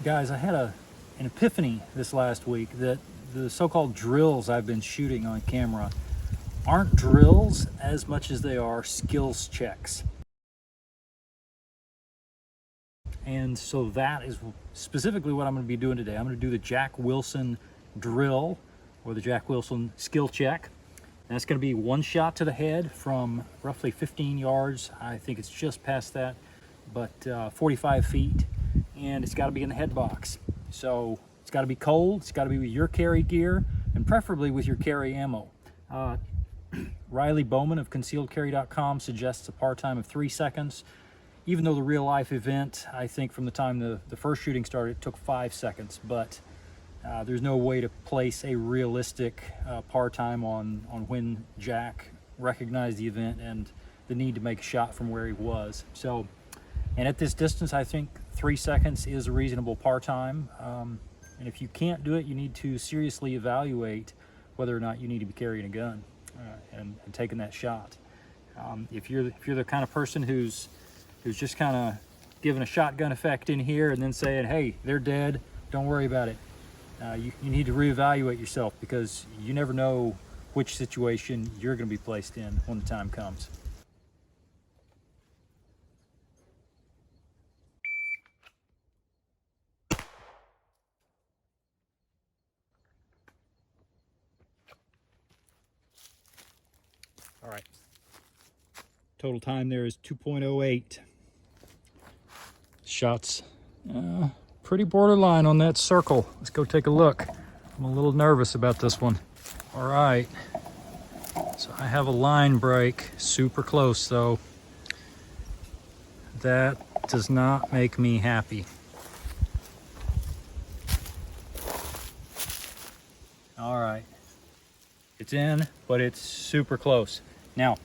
Guys, I had an epiphany this last week that the so-called drills I've been shooting on camera aren't drills as much as they are skills checks. And so that is specifically what I'm going to be doing today. I'm going to do the Jack Wilson drill, or the Jack Wilson skill check. And that's going to be one shot to the head from roughly 15 yards. I think it's just past that, but 45 feet. And it's got to be in the head box. So it's got to be cold, it's got to be with your carry gear, and preferably with your carry ammo. Riley Bowman of concealedcarry.com suggests a par time of 3 seconds. Even though the real life event, I think from the time the first shooting started, it took 5 seconds. But there's no way to place a realistic par time on when Jack recognized the event and the need to make a shot from where he was. So, and at this distance, I think 3 seconds is a reasonable par time. And if you can't do it, you need to seriously evaluate whether or not you need to be carrying a gun and taking that shot. If you're the kind of person who's just kind of giving a shotgun effect in here and then saying, hey, they're dead, don't worry about it. You need to reevaluate yourself, because you never know which situation you're going to be placed in when the time comes. All right. Total time there is 2.08. Shots pretty borderline on that circle. Let's go take a look. I'm a little nervous about this one. All right. So I have a line break, super close though. That does not make me happy. All right. It's in, but it's super close. Now,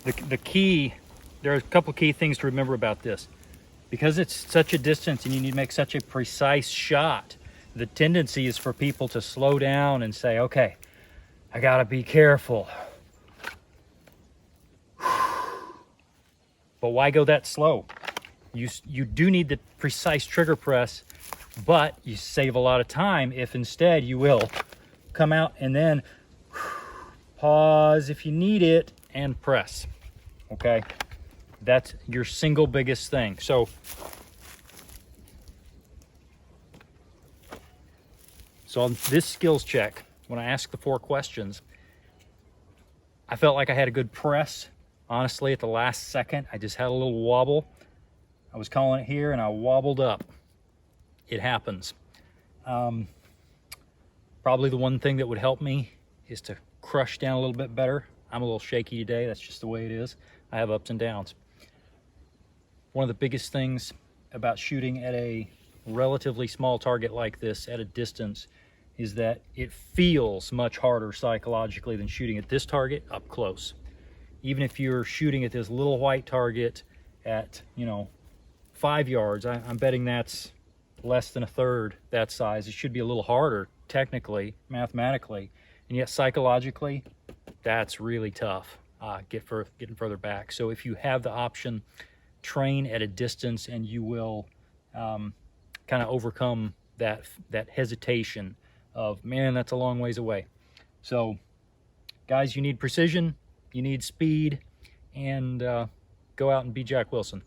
the key, there are a couple key things to remember about this. Because it's such a distance and you need to make such a precise shot, the tendency is for people to slow down and say, okay, I gotta be careful. But why go that slow? You do need the precise trigger press, but you save a lot of time if instead you will come out and then pause if you need it and press, okay? That's your single biggest thing. So on this skills check, when I asked the 4 questions, I felt like I had a good press. Honestly, at the last second, I just had a little wobble. I was calling it here and I wobbled up. It happens. Probably the one thing that would help me is to crush down a little bit better. I'm a little shaky today. That's just the way it is. I have ups and downs. One of the biggest things about shooting at a relatively small target like this at a distance is that it feels much harder psychologically than shooting at this target up close. Even if you're shooting at this little white target at, 5 yards, I'm betting that's less than a third that size. It should be a little harder technically, mathematically, and yet psychologically, that's really tough, getting further back. So if you have the option, train at a distance and you will kind of overcome that hesitation of, man, that's a long ways away. So guys, you need precision, you need speed, and go out and be Jack Wilson.